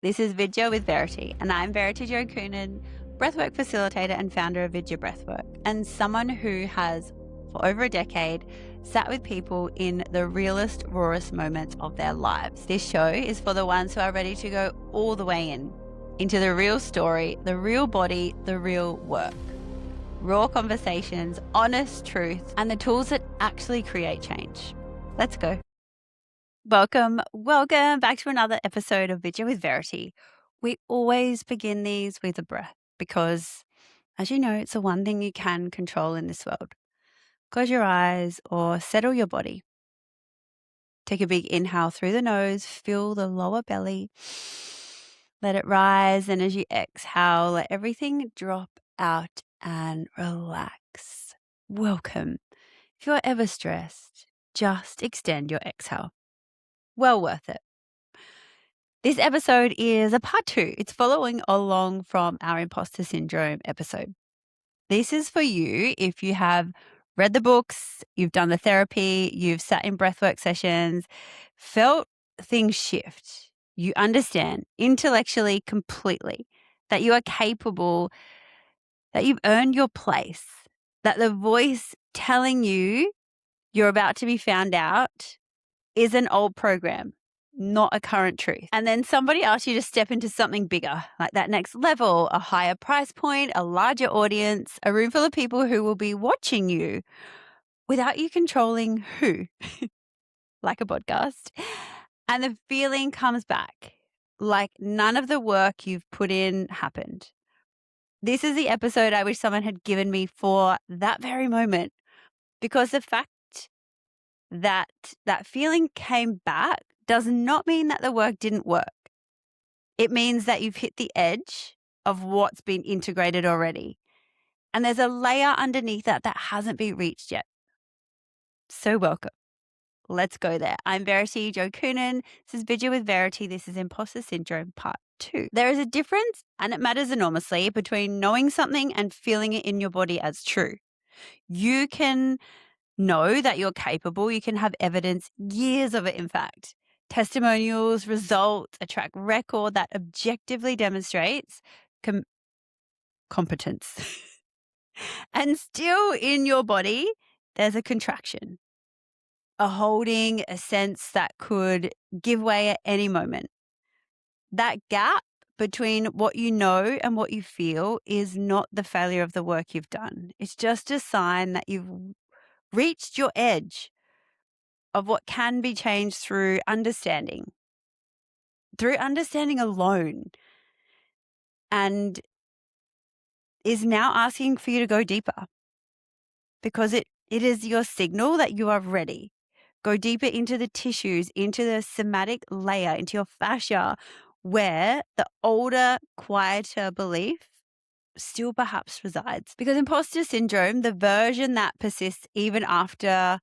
This is Vidya with Verity, and I'm Verity Jo Coonan, breathwork facilitator and founder of Vidya Breathwork, and someone who has, for over a decade, sat with people in the realest, rawest moments of their lives. This show is for the ones who are ready to go all the way into the real story, the real body, the real work. Raw conversations, honest truth, and the tools that actually create change. Let's go. Welcome back to another episode of Vidya with Verity. We always begin these with a breath because, as you know, it's the one thing you can control in this world. Close your eyes or settle your body. Take a big inhale through the nose, fill the lower belly, let it rise, and as you exhale, let everything drop out and relax. Welcome. If you're ever stressed, just extend your exhale. Well worth it. This episode is a part 2. It's following along from our imposter syndrome episode. This is for you if you have read the books, you've done the therapy, you've sat in breathwork sessions, felt things shift. You understand intellectually completely that you are capable, that you've earned your place, that the voice telling you you're about to be found out is an old program, not a current truth. And then somebody asks you to step into something bigger, like that next level, a higher price point, a larger audience, a room full of people who will be watching you without you controlling who, like a podcast. And the feeling comes back like none of the work you've put in happened. This is the episode I wish someone had given me for that very moment, because the fact that that feeling came back does not mean that the work didn't work. It means that you've hit the edge of what's been integrated already. And there's a layer underneath that hasn't been reached yet. So welcome. Let's go there. I'm Verity Jo Coonan. This is Vidya with Verity. This is Imposter Syndrome Part 2. There is a difference, and it matters enormously, between knowing something and feeling it in your body as true. You can know that you're capable. You can have evidence, years of it, in fact, testimonials, results, a track record that objectively demonstrates competence. And still in your body, there's a contraction, a holding, a sense that could give way at any moment. That gap between what you know and what you feel is not the failure of the work you've done. It's just a sign that you've reached your edge of what can be changed through understanding alone, and is now asking for you to go deeper because it is your signal that you are ready. Go deeper into the tissues, into the somatic layer, into your fascia, where the older, quieter belief still perhaps resides. Because imposter syndrome, the version that persists even after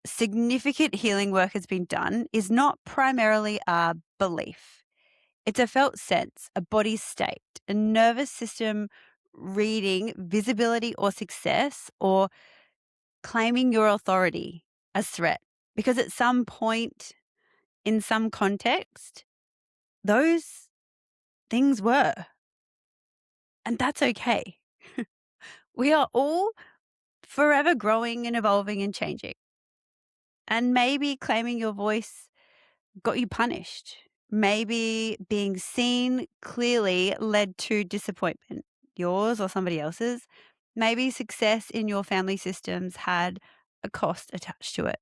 significant healing work has been done, is not primarily a belief. It's a felt sense, a body state, a nervous system reading visibility or success, or claiming your authority as threat. Because at some point, in some context, those things were. And that's okay. We are all forever growing and evolving and changing. And maybe claiming your voice got you punished. Maybe being seen clearly led to disappointment, yours or somebody else's. Maybe success in your family systems had a cost attached to it.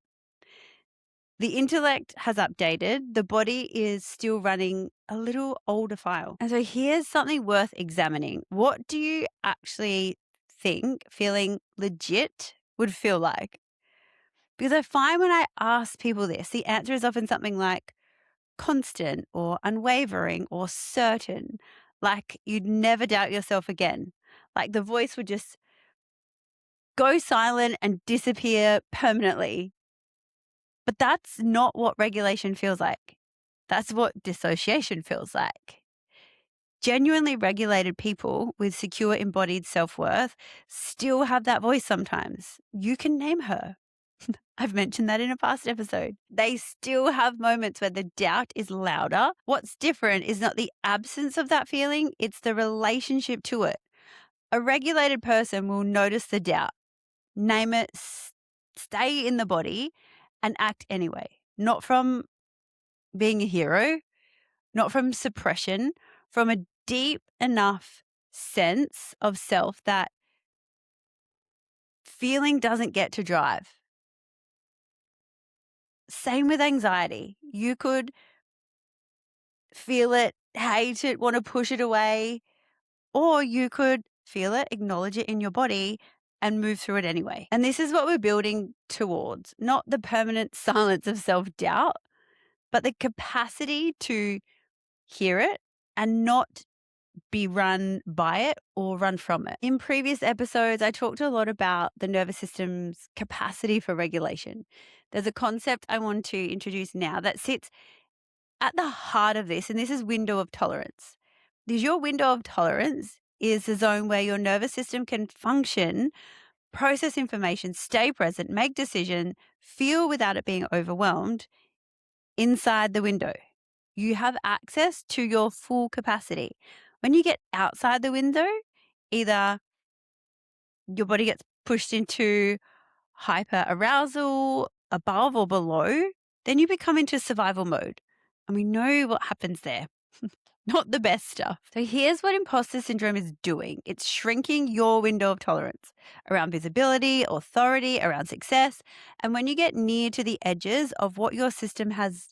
The intellect has updated. The body is still running a little older file. And so here's something worth examining. What do you actually think feeling legit would feel like? Because I find when I ask people this, the answer is often something like constant or unwavering or certain, like you'd never doubt yourself again. Like the voice would just go silent and disappear permanently. But that's not what regulation feels like. That's what dissociation feels like. Genuinely regulated people with secure embodied self-worth still have that voice sometimes. You can name her. I've mentioned that in a past episode. They still have moments where the doubt is louder. What's different is not the absence of that feeling, it's the relationship to it. A regulated person will notice the doubt, name it, stay in the body, and act anyway. Not from being a hero, not from suppression, from a deep enough sense of self that feeling doesn't get to drive. Same with anxiety. You could feel it, hate it, want to push it away, or you could feel it, acknowledge it in your body, and move through it anyway. And this is what we're building towards, not the permanent silence of self doubt, but the capacity to hear it and not be run by it or run from it. In previous episodes, I talked a lot about the nervous system's capacity for regulation. There's a concept I want to introduce now that sits at the heart of this, and this is window of tolerance. Because your window of tolerance is the zone where your nervous system can function, process information, stay present, make decision, feel without it being overwhelmed inside the window. You have access to your full capacity. When you get outside the window, either your body gets pushed into hyper arousal above or below, then you become into survival mode. And we know what happens there. Not the best stuff. So here's what imposter syndrome is doing. It's shrinking your window of tolerance around visibility, authority, around success. And when you get near to the edges of what your system has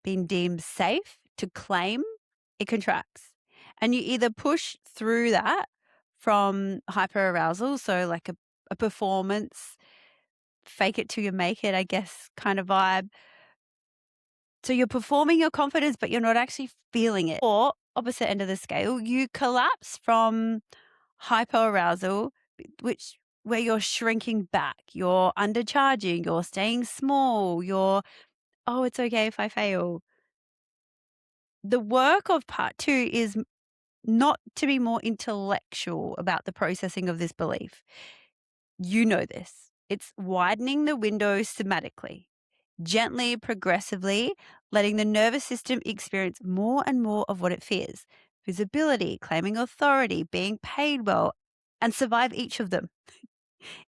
been deemed safe to claim, it contracts. And you either push through that from hyperarousal, so like a performance, fake it till you make it, I guess, kind of vibe. So you're performing your confidence, but you're not actually feeling it. Or opposite end of the scale, you collapse from hyperarousal, where you're shrinking back, you're undercharging, you're staying small, oh, it's okay if I fail. The work of part two is not to be more intellectual about the processing of this belief. You know this. It's widening the window somatically, gently, progressively, letting the nervous system experience more and more of what it fears: visibility, claiming authority, being paid well, and survive each of them.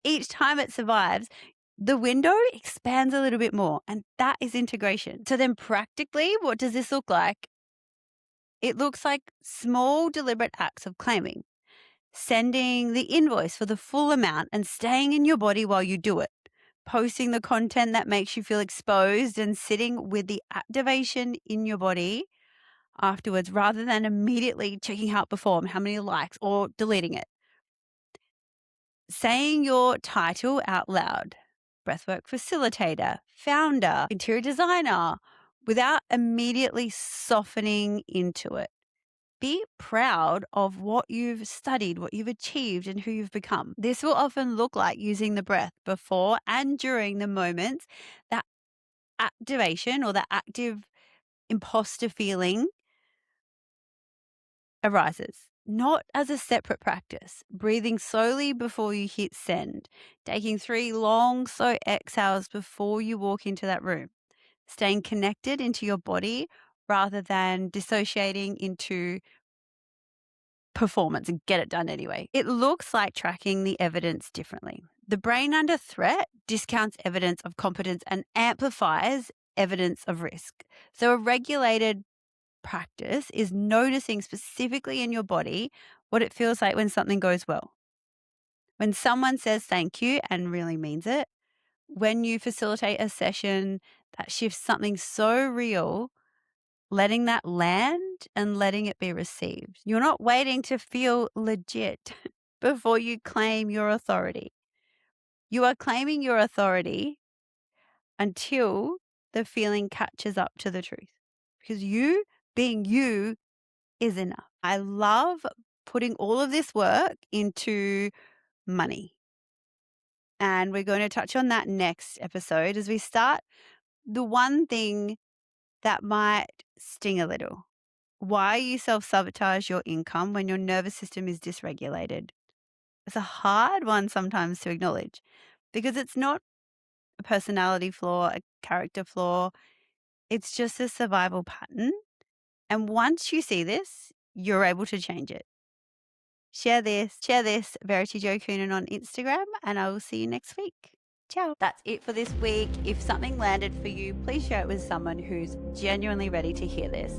Each time it survives, the window expands a little bit more, and that is integration. So then practically, what does this look like? It looks like small, deliberate acts of claiming, sending the invoice for the full amount and staying in your body while you do it, posting the content that makes you feel exposed and sitting with the activation in your body afterwards rather than immediately checking how it performed, how many likes, or deleting it. Saying your title out loud: breathwork facilitator, founder, interior designer, without immediately softening into it. Be proud of what you've studied, what you've achieved, and who you've become. This will often look like using the breath before and during the moments that activation or that active imposter feeling arises. Not as a separate practice. Breathing slowly before you hit send. Taking 3 long, slow exhales before you walk into that room. Staying connected into your body rather than dissociating into performance and get it done anyway. It looks like tracking the evidence differently. The brain under threat discounts evidence of competence and amplifies evidence of risk. So a regulated practice is noticing specifically in your body what it feels like when something goes well. When someone says thank you and really means it, when you facilitate a session that shifts something so real, letting that land and letting it be received. You're not waiting to feel legit before you claim your authority. You are claiming your authority until the feeling catches up to the truth. Because you being you is enough. I love putting all of this work into money. And we're going to touch on that next episode as we start the one thing that might sting a little. Why you self-sabotage your income when your nervous system is dysregulated. It's a hard one sometimes to acknowledge because it's not a personality flaw, a character flaw. It's just a survival pattern. And once you see this, you're able to change it. Share this, Verity Jo Coonan on Instagram, and I will see you next week. Ciao. That's it for this week. If something landed for you, please share it with someone who's genuinely ready to hear this.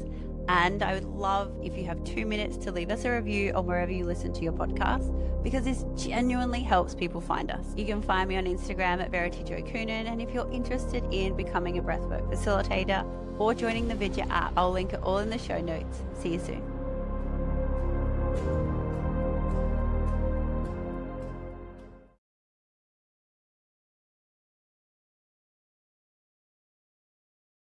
And I would love if you have 2 minutes to leave us a review on wherever you listen to your podcast, because this genuinely helps people find us. You can find me on Instagram at Verity Jo Coonan, and if you're interested in becoming a breathwork facilitator or joining the Vidya app, I'll link it all in the show notes. See you soon.